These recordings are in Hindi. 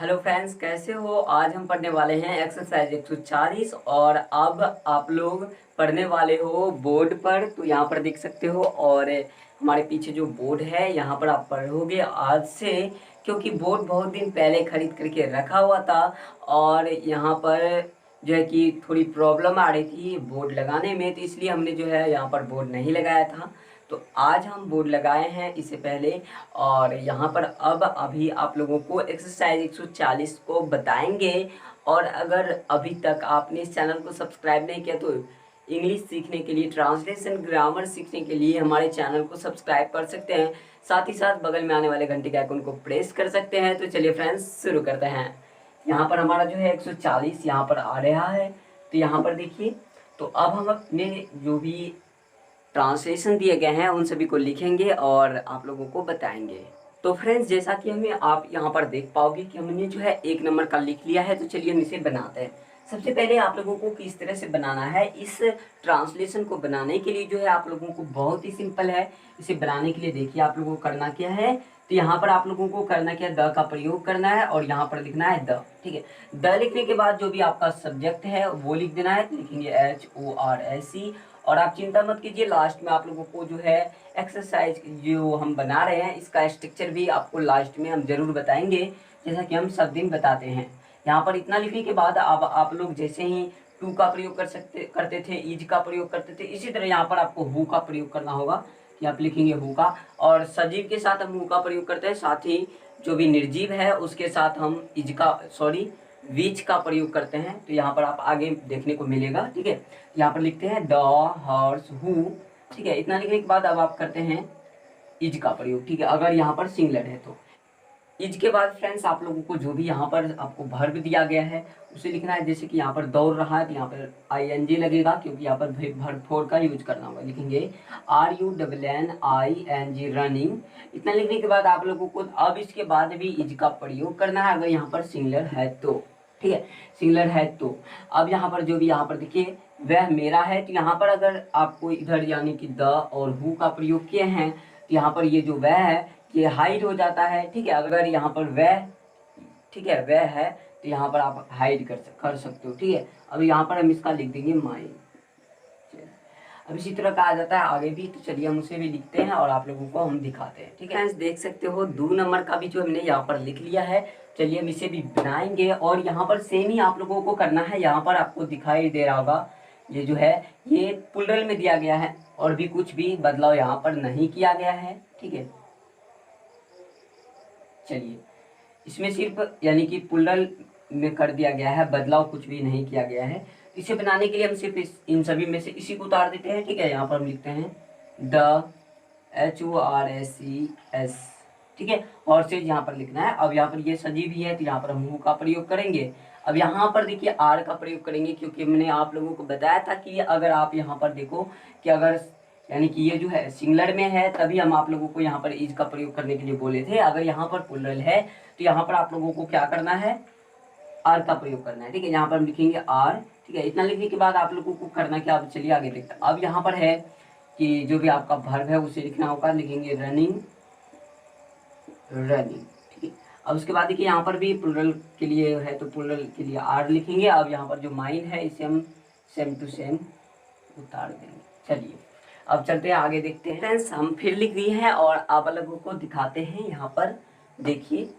हेलो फ्रेंड्स, कैसे हो। आज हम पढ़ने वाले हैं एक्सरसाइज 140 और अब आप लोग पढ़ने वाले हो बोर्ड पर। तो यहाँ पर देख सकते हो और हमारे पीछे जो बोर्ड है यहाँ पर आप पढ़ोगे आज से, क्योंकि बोर्ड बहुत दिन पहले खरीद करके रखा हुआ था और यहाँ पर जो है कि थोड़ी प्रॉब्लम आ रही थी बोर्ड लगाने में, तो इसलिए हमने जो है यहाँ पर बोर्ड नहीं लगाया था। तो आज हम बोर्ड लगाए हैं इससे पहले और यहाँ पर अब अभी आप लोगों को एक्सरसाइज 140 को बताएंगे। और अगर अभी तक आपने इस चैनल को सब्सक्राइब नहीं किया तो इंग्लिश सीखने के लिए, ट्रांसलेशन, ग्रामर सीखने के लिए हमारे चैनल को सब्सक्राइब कर सकते हैं। साथ ही साथ बगल में आने वाले घंटे के आइकन को प्रेस कर सकते हैं। तो चलिए फ्रेंड्स शुरू करते हैं। यहाँ पर हमारा जो है 140 यहाँ पर आ रहा है। तो यहाँ पर देखिए, तो अब हम अपने जो भी ट्रांसलेशन दिए गए हैं उन सभी को लिखेंगे और आप लोगों को बताएंगे। तो फ्रेंड्स, जैसा कि हमें आप यहाँ पर देख पाओगे कि हमने जो है 1 नंबर का लिख लिया है। तो चलिए हम इसे बनाते हैं। सबसे पहले आप लोगों को किस तरह से बनाना है, इस ट्रांसलेशन को बनाने के लिए जो है आप लोगों को बहुत ही सिंपल है। इसे बनाने के लिए देखिए आप लोगों को करना क्या है। तो यहाँ पर आप लोगों को करना क्या है, द का प्रयोग करना है और यहाँ पर लिखना है द। ठीक है, द लिखने के बाद जो भी आपका सब्जेक्ट है वो लिख देना है। तो लिखेंगे HORSE। और आप चिंता मत कीजिए, लास्ट में आप लोगों को जो है एक्सरसाइज जो हम बना रहे हैं इसका स्ट्रक्चर भी आपको लास्ट में हम जरूर बताएंगे, जैसा कि हम सब दिन बताते हैं। यहाँ पर इतना लिखने के बाद अब आप लोग जैसे ही टू का प्रयोग करते थे, इज का प्रयोग करते थे, इसी तरह यहाँ पर आपको हु का प्रयोग करना होगा। कि आप लिखेंगे हु का, और सजीव के साथ हम हु का प्रयोग करते हैं, साथ ही जो भी निर्जीव है उसके साथ हम विच का प्रयोग करते हैं। तो यहाँ पर आप आगे देखने को मिलेगा। ठीक है, यहाँ पर लिखते हैं द हॉर्स हु। ठीक है, इतना लिखने के बाद अब आप करते हैं इज का प्रयोग। ठीक है, अगर यहाँ पर सिंगुलर है तो इज के बाद फ्रेंड्स आप लोगों को जो भी यहाँ पर आपको वर्ब दिया गया है उसे लिखना है। जैसे कि यहाँ पर दौड़ रहा है तो यहाँ पर ING लगेगा, क्योंकि यहाँ पर वर्ब फोर का यूज करना होगा। लिखेंगे RUNNING रनिंग। इतना लिखने के बाद आप लोगों को अब इसके बाद भी इज का प्रयोग करना है, अगर यहाँ पर सिंगुलर है तो। ठीक है, सिंगुलर है तो अब यहाँ पर जो भी यहाँ पर देखिए वह मेरा है। तो यहाँ पर अगर आपको इधर यानी कि द और हु का प्रयोग किए हैं तो यहाँ पर ये जो वह है ये हाइड हो जाता है। ठीक है, अगर यहाँ पर वह, ठीक है, वह है तो यहाँ पर आप हाइड कर सकते हो। ठीक है, अब यहाँ पर हम इसका लिख देंगे माई। अब इसी तरह का आ जाता है आगे भी। तो चलिए हम उसे भी लिखते हैं और आप लोगों को हम दिखाते हैं। ठीक है, देख सकते हो 2 नंबर का भी जो हमने यहाँ पर लिख लिया है। चलिए हम इसे भी बनाएंगे और यहाँ पर सेम ही आप लोगों को करना है। यहाँ पर आपको दिखाई दे रहा होगा ये जो है ये प्लुरल में दिया गया है और भी कुछ भी बदलाव यहाँ पर नहीं किया गया है। ठीक है, चलिए इसमें सिर्फ यानी कि प्लुरल में कर दिया गया है, बदलाव कुछ भी नहीं किया गया है। इसे बनाने के लिए हम सिर्फ इन सभी में से इसी को उतार देते हैं। ठीक है, यहाँ पर हम लिखते हैं द HORSES। ठीक है, और से यहाँ पर लिखना है। अब यहाँ पर ये सजीव भी है तो यहाँ पर हम हु का प्रयोग करेंगे। अब यहाँ पर देखिए आर का प्रयोग करेंगे, क्योंकि मैंने आप लोगों को बताया था कि अगर आप यहाँ पर देखो कि अगर यानी कि ये जो है सिंगुलर में है तभी हम आप लोगों को यहाँ पर इज का प्रयोग करने के लिए बोले थे। अगर यहाँ पर प्लुरल है तो यहाँ पर आप लोगों को क्या करना है, आर का प्रयोग करना है। ठीक है, यहाँ पर हम लिखेंगे आर। ठीक है, इतना लिखने के बाद आप लोगों को करना क्या, अब चलिए आगे देखते हैं। अब यहाँ पर है कि जो भी आपका वर्ब है उसे लिखना होगा। लिखेंगे रनिंग रनिंग। ठीक है, अब उसके बाद देखिए यहाँ पर भी प्लुरल के लिए है तो प्लुरल के लिए आर लिखेंगे। अब यहाँ पर जो माइन है इसे हम सेम टू सेम उतार देंगे। चलिए अब चलते हैं आगे देखते हैं। फ्रेंड्स हम फिर लिख दिए हैं और आप लोगों को दिखाते हैं। यहाँ पर देखिए,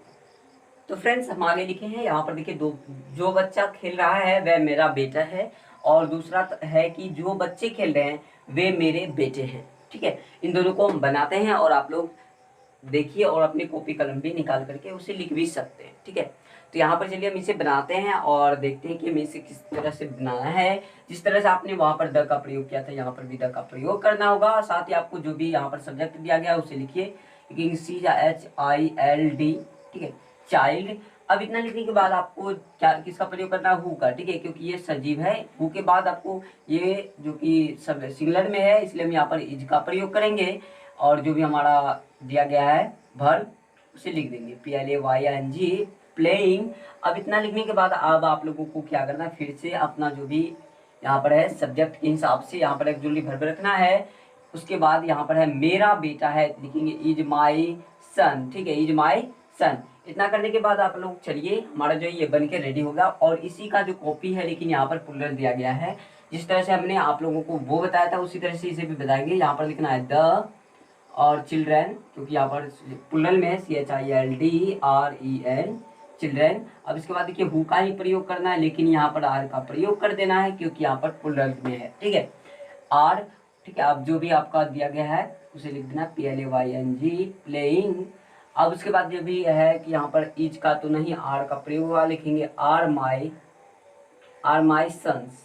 तो फ्रेंड्स हम आगे लिखे हैं। यहाँ पर देखिए जो बच्चा खेल रहा है वह मेरा बेटा है, और दूसरा है कि जो बच्चे खेल रहे हैं वे मेरे बेटे हैं। ठीक है, इन दोनों को हम बनाते हैं और आप लोग देखिए और अपनी कॉपी कलम भी निकाल करके उसे लिख भी सकते हैं। ठीक है, तो यहाँ पर चलिए हम इसे बनाते हैं और देखते हैं कि हमें इसे किस तरह से बनाना है। जिस तरह से आपने वहाँ पर द का प्रयोग किया था यहाँ पर भी द का प्रयोग करना होगा। साथ ही आपको जो भी यहाँ पर सब्जेक्ट दिया गया उसे लिखिए, CHILD। ठीक है, चाइल्ड। अब इतना लिखने के बाद आपको क्या किसका प्रयोग करना है, हु का। ठीक है, क्योंकि ये सजीव है। हु के बाद आपको ये जो कि सब सिंगुलर में है इसलिए हम यहाँ पर इज का प्रयोग करेंगे और जो भी हमारा दिया गया है वर्ब उसे लिख देंगे PLAYING प्लेइंग। अब इतना लिखने के बाद अब आप लोगों को क्या करना है, फिर से अपना जो भी यहाँ पर है सब्जेक्ट के हिसाब से यहाँ पर एक्चुअली वर्ब रखना है। उसके बाद यहाँ पर है मेरा बेटा है, लिखेंगे इज माई सन। ठीक है, इज माई सन। इतना करने के बाद आप लोग चलिए, हमारा जो ये बन के रेडी होगा। और इसी का जो कॉपी है, लेकिन यहाँ पर पुलर दिया गया है। जिस तरह से हमने आप लोगों को वो बताया था उसी तरह से इसे भी बताएंगे। यहाँ पर लिखना है द और चिल्ड्रेन, क्योंकि यहाँ पर प्लूरल में है, CHILDREN चिल्ड्रेन। अब इसके बाद देखिए हु का ही प्रयोग करना है, लेकिन यहाँ पर आर का प्रयोग कर देना है क्योंकि यहाँ पर प्लूरल में है। ठीक है, आर। ठीक है, अब जो भी आपका दिया गया है उसे लिख देना PLAYNG प्लेइंग। अब उसके बाद ये भी है कि यहाँ पर इज का तो नहीं, आर का प्रयोग हुआ, लिखेंगे आर माई सन्स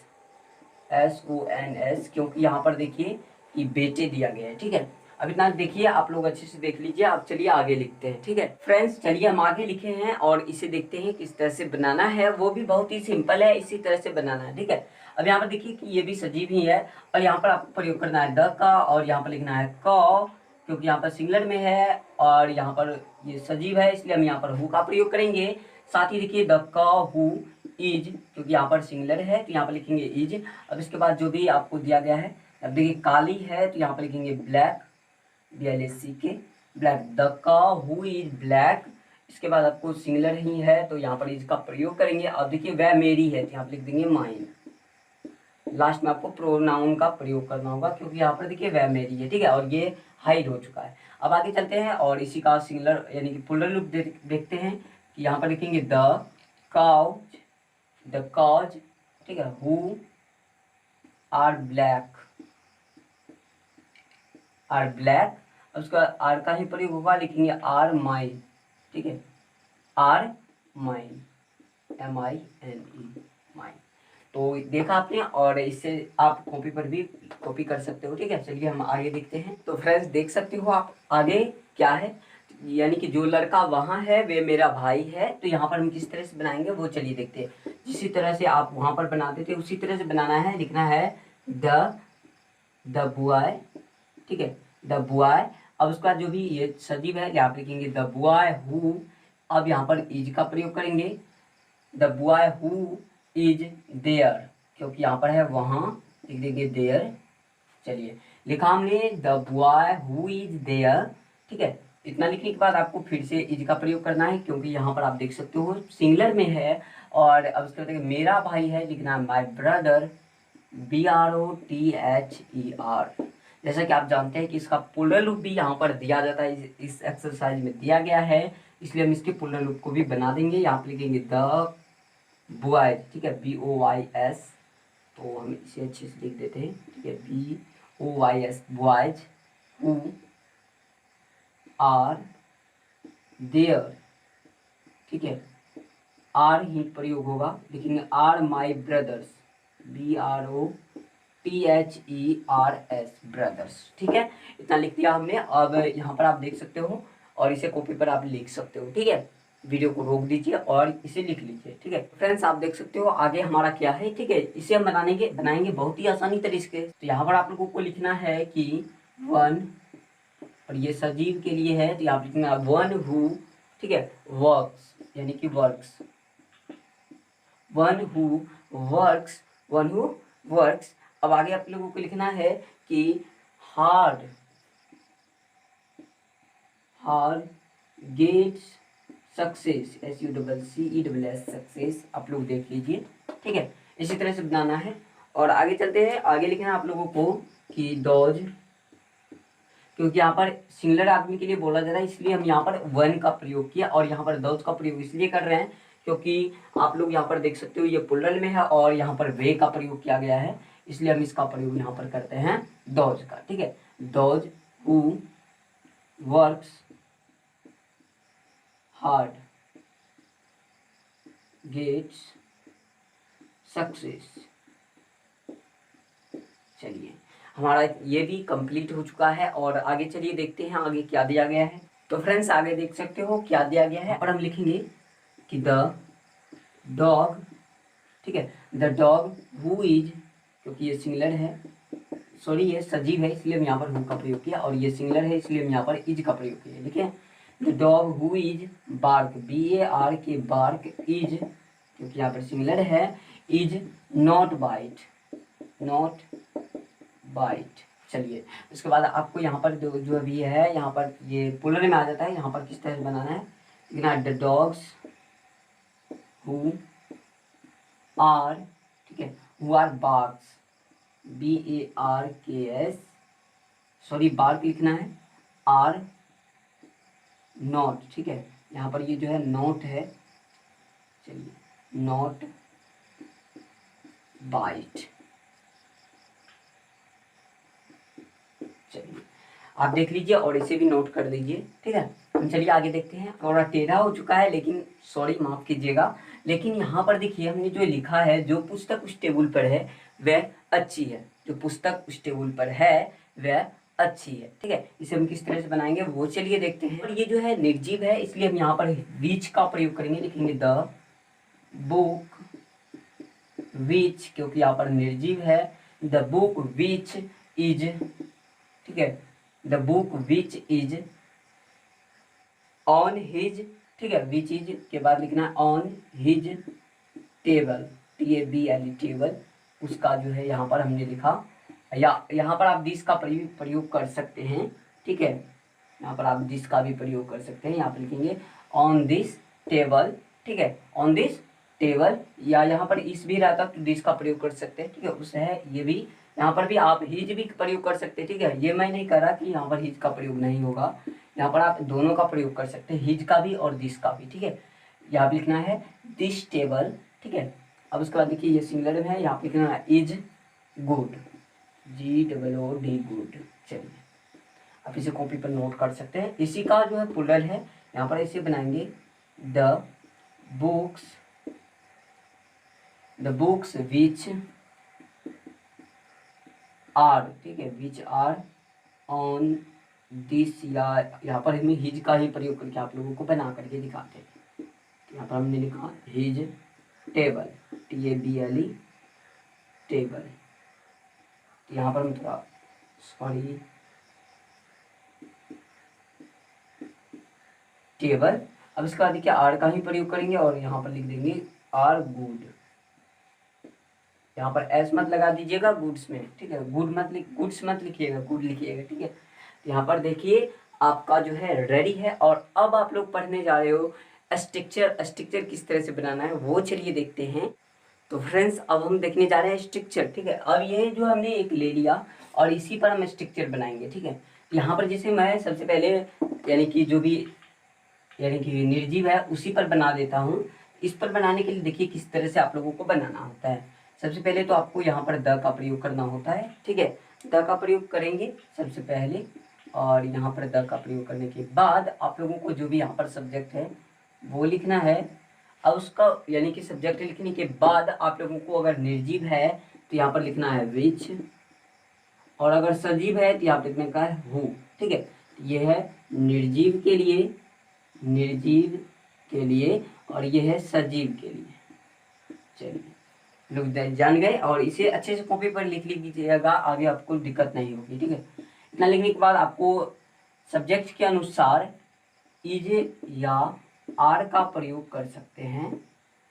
SONS, क्योंकि यहाँ पर देखिए कि बेटे दिया गया है। ठीक है, अब इतना देखिए, आप लोग अच्छे से देख लीजिए। अब चलिए आगे लिखते हैं। ठीक है फ्रेंड्स, चलिए हम आगे लिखे हैं और इसे देखते हैं किस तरह से बनाना है। वो भी बहुत ही सिंपल है, इसी तरह से बनाना है। ठीक है, अब यहाँ पर देखिए कि ये भी सजीव ही है और यहाँ पर आपको प्रयोग करना है द का, और यहाँ पर लिखना है क, क्योंकि यहाँ पर सिंगुलर में है और यहाँ पर ये सजीव है, इसलिए हम यहाँ पर हु का प्रयोग करेंगे। साथ ही देखिए द क हु इज, क्योंकि यहाँ पर सिंगुलर है तो यहाँ पर लिखेंगे इज। अब इसके बाद जो भी आपको दिया गया है, अब देखिए काली है तो यहाँ पर लिखेंगे ब्लैक, BLACK ब्लैक, द का हु इज ब्लैक। इसके बाद आपको सिंगुलर ही है तो यहाँ पर इसका प्रयोग करेंगे। अब देखिए वह मेरी है तो यहाँ पर लिख देंगे माइन। लास्ट में आपको प्रोनाउन का प्रयोग करना होगा क्योंकि यहाँ पर देखिए वह मेरी है। ठीक है, और ये हाइड हो चुका है। अब आगे चलते हैं और इसी का सिंगुलर यानी कि प्लूरल रूप देखते हैं कि यहाँ पर लिखेंगे द काउज। ठीक है, हु आर ब्लैक। अब उसका आर का ही प्रयोग होगा, लिखेंगे आर माई। ठीक है, आर माइन, MINE माइन। तो देखा आपने, और इससे आप कॉपी पर भी कॉपी कर सकते हो। ठीक है, चलिए हम आगे देखते हैं। तो फ्रेंड्स देख सकते हो आप आगे क्या है, यानी कि जो लड़का वहाँ है वे मेरा भाई है। तो यहाँ पर हम किस तरह से बनाएंगे वो चलिए देखते हैं। जिसी तरह से आप वहाँ पर बनाते थे उसी तरह से बनाना है। लिखना है द बॉय। ठीक है, द बॉय। अब उसका जो भी ये सजीव है यहाँ पर लिखेंगे द बॉय हु। अब यहाँ पर इज का प्रयोग करेंगे, the boy who is there, क्योंकि यहाँ पर है वहाँ, लिख देंगे देयर। चलिए लिखा हमने the boy who is there. ठीक है, इतना लिखने के बाद आपको फिर से इज का प्रयोग करना है क्योंकि यहाँ पर आप देख सकते हो सिंगुलर में है। और अब उसके बाद मेरा भाई है, लिखना है माई ब्रदर, BROTHER। जैसा कि आप जानते हैं कि इसका प्लूरल रूप भी यहाँ पर दिया जाता है, इस एक्सरसाइज में दिया गया है, इसलिए हम इसके प्लूरल रूप को भी बना देंगे। यहाँ पर लिखेंगे द बॉयज। ठीक है, BOYS, तो हम इसे अच्छे से लिख देते हैं। ठीक है, BOYS boys who are there. ठीक है, आर ही प्रयोग होगा, लिखेंगे are my brothers, BROTHERS brothers. ठीक है, इतना लिख दिया हमने। अब यहाँ पर आप देख सकते हो और इसे कॉपी पर आप लिख सकते हो। ठीक है, वीडियो को रोक दीजिए और इसे लिख लीजिए। ठीक है फ्रेंड्स, आप देख सकते हो आगे हमारा क्या है। ठीक है, इसे हम बनाएंगे बहुत ही आसानी तरीके से। तो यहाँ पर आप लोगों को लिखना है कि वन, और ये सजीव के लिए है तो यहाँ पर लिखना वन हु। ठीक है, वर्क्स यानी कि वर्क्स, वन हु वर्क्स। अब आगे आप लोगों को लिखना है कि hard gets success, SUCCESS success. आप लोग देख लीजिए। ठीक है, इसी तरह से बनाना है। और आगे चलते हैं, आगे लिखना है आप लोगों को कि डॉज, क्योंकि यहाँ पर सिंगुलर आदमी के लिए बोला जा रहा है इसलिए हम यहाँ पर वन का प्रयोग किया, और यहाँ पर डॉज का प्रयोग इसलिए कर रहे हैं क्योंकि आप लोग यहाँ पर देख सकते हो ये प्लूरल में है और यहाँ पर वे का प्रयोग किया गया है, इसलिए हम इसका प्रयोग यहाँ पर करते हैं डॉज का। ठीक है, those who works hard gets success. चलिए हमारा ये भी कंप्लीट हो चुका है और आगे चलिए देखते हैं आगे क्या दिया गया है। तो फ्रेंड्स आगे देख सकते हो क्या दिया गया है, और हम लिखेंगे कि द डॉग। ठीक है, द डॉग हु इज, क्योंकि ये सिंगुलर है, सॉरी ये सजीव है इसलिए हम यहाँ पर हु का प्रयोग किया, और ये सिंगुलर है इसलिए हम यहाँ पर इज का प्रयोग किया। ठीक है, the dog who is bark, BARK bark is, क्योंकि यहाँ पर सिंगुलर है, इज नॉट बाइट। चलिए उसके बाद आपको यहाँ पर जो भी है यहाँ पर ये प्लूरल में आ जाता है। यहाँ पर किस तरह से बनाना है लिखना है द डॉग्स हु आर, ठीक है, who are barks, BARKS, sorry bark लिखना है, आर नॉट, ठीक है, यहाँ पर ये जो है नोट है, चलिए नॉट बाइट। चलिए आप देख लीजिए और इसे भी नोट कर लीजिए, ठीक है। हम चलिए आगे देखते हैं। थोड़ा टेढ़ा हो चुका है लेकिन सॉरी माफ कीजिएगा, लेकिन यहाँ पर देखिए हमने जो लिखा है, जो पुस्तक उस टेबल पर है वह अच्छी है, जो पुस्तक उस टेबल पर है वह अच्छी है, ठीक है। इसे हम किस तरह से बनाएंगे वो चलिए देखते हैं। और ये जो है निर्जीव है इसलिए हम यहाँ पर विच का प्रयोग करेंगे, लिखेंगे द बुक विच, क्योंकि यहाँ पर निर्जीव है, द बुक विच इज, ठीक है, the book which is on his, ठीक है, विच इज के बाद लिखना है on his table, TABLE table, उसका जो है यहाँ पर हमने लिखा, या यहाँ पर आप दिस का प्रयोग कर सकते हैं, ठीक है, यहाँ पर आप दिस का भी प्रयोग कर सकते हैं। यहाँ पर लिखेंगे ऑन दिस टेबल, ठीक है, ऑन दिस टेबल, या यहाँ पर इस भी रहता तो दिस का प्रयोग कर सकते हैं, ठीक है, उस है ये भी, यहाँ पर भी आप हिज भी प्रयोग कर सकते हैं, ठीक है। ये मैं नहीं कर रहा कि यहाँ पर हिज का प्रयोग नहीं होगा, यहाँ पर आप दोनों का प्रयोग कर सकते हैं, हिज का भी और दिस का भी, ठीक है। यहाँ पे लिखना है दिस टेबल, ठीक है। अब उसके बाद देखिए ये सिंगुलर में है, यहाँ पे लिखना है इज गुड, GOOD गुड। चलिए आप इसे कॉपी पर नोट कर सकते हैं। इसी का जो है प्लूरल है, यहाँ पर इसे बनाएंगे द बुक्स विच आर, ठीक है, विच आर ऑन दिस, या यहाँ पर हमें हिज का ही प्रयोग करके आप लोगों को बना करके दिखाते हैं। यहाँ पर हमने लिखा हिज टेबल, TABLE टेबल, यहाँ पर हम थोड़ा सॉरी टेबल। अब इसके बाद देखिए आर का ही प्रयोग करेंगे और यहाँ पर लिख देंगे आर गुड, यहाँ पर एस मत लगा दीजिएगा गुड्स में, ठीक है, गुड्स मत लिखिएगा, गुड लिखिएगा, ठीक है। यहाँ पर देखिए आपका जो है रेडी है। और अब आप लोग पढ़ने जा रहे हो स्ट्रक्चर किस तरह से बनाना है वो चलिए देखते हैं। तो फ्रेंड्स अब हम देखने जा रहे हैं स्ट्रक्चर, ठीक है। अब ये जो हमने एक ले लिया और इसी पर हम स्ट्रक्चर बनाएंगे, ठीक है। यहाँ पर जैसे मैं सबसे पहले यानी कि जो भी यानी कि निर्जीव है उसी पर बना देता हूँ। इस पर बनाने के लिए देखिए किस तरह से आप लोगों को बनाना होता है। सबसे पहले तो आपको यहाँ पर द का प्रयोग करना होता है, ठीक है, द का प्रयोग करेंगे सबसे पहले, और यहाँ पर द का प्रयोग करने के बाद आप लोगों को जो भी यहाँ पर सब्जेक्ट है वो लिखना है। अब उसका यानी कि सब्जेक्ट लिखने के बाद आप लोगों को अगर निर्जीव है तो यहाँ पर लिखना है विच, और अगर सजीव है तो यहाँ पर लिखने का है हु, ठीक है। ये है निर्जीव के लिए और ये है सजीव के लिए। चलिए लोग जान गए, और इसे अच्छे से कॉपी पर लिख लीजिएगा, आगे आपको दिक्कत नहीं होगी, ठीक है। इतना लिखने के बाद आपको सब्जेक्ट के अनुसार इज या आर का प्रयोग कर सकते हैं।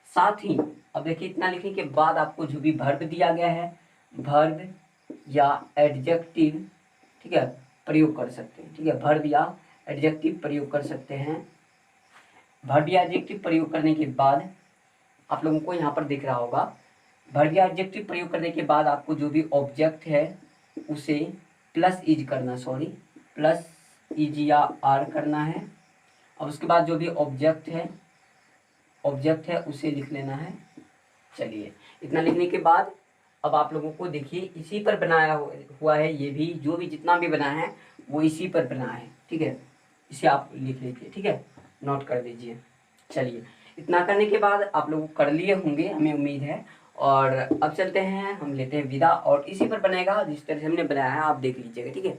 साथ ही अब देखिए इतना लिखने के बाद आपको जो भी वर्ब दिया गया है, वर्ब या एडजेक्टिव, ठीक है, प्रयोग कर सकते हैं, ठीक है, वर्ब या एडजेक्टिव प्रयोग कर सकते हैं। वर्ब या एडजेक्टिव प्रयोग करने के बाद आप लोगों को यहाँ पर दिख रहा होगा, वर्ब या एडजेक्टिव प्रयोग करने के बाद आपको जो भी ऑब्जेक्ट है उसे प्लस इज या आर करना है। और उसके बाद जो भी ऑब्जेक्ट है उसे लिख लेना है। चलिए इतना लिखने के बाद अब आप लोगों को देखिए इसी पर बनाया हुआ है, ये भी जो भी जितना भी बना है वो इसी पर बना है, ठीक है। इसे आप लिख लीजिए, ठीक है, नोट कर दीजिए। चलिए इतना करने के बाद आप लोग कर लिए होंगे हमें उम्मीद है, और अब चलते हैं, हम लेते हैं विदा, और इसी पर बनेगा जिस तरह से हमने बनाया है आप देख लीजिएगा, ठीक है।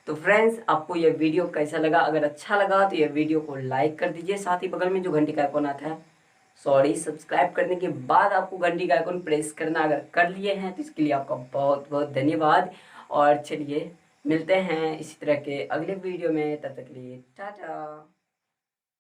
तो फ्रेंड्स आपको यह वीडियो कैसा लगा? अगर अच्छा लगा तो यह वीडियो को लाइक कर दीजिए, साथ ही बगल में जो घंटी का आइकॉन आता है सब्सक्राइब करने के बाद आपको घंटी का आइकॉन प्रेस करना, अगर कर लिए हैं तो इसके लिए आपका बहुत बहुत धन्यवाद। और चलिए मिलते हैं इसी तरह के अगले वीडियो में, तब तक के लिए टाटा।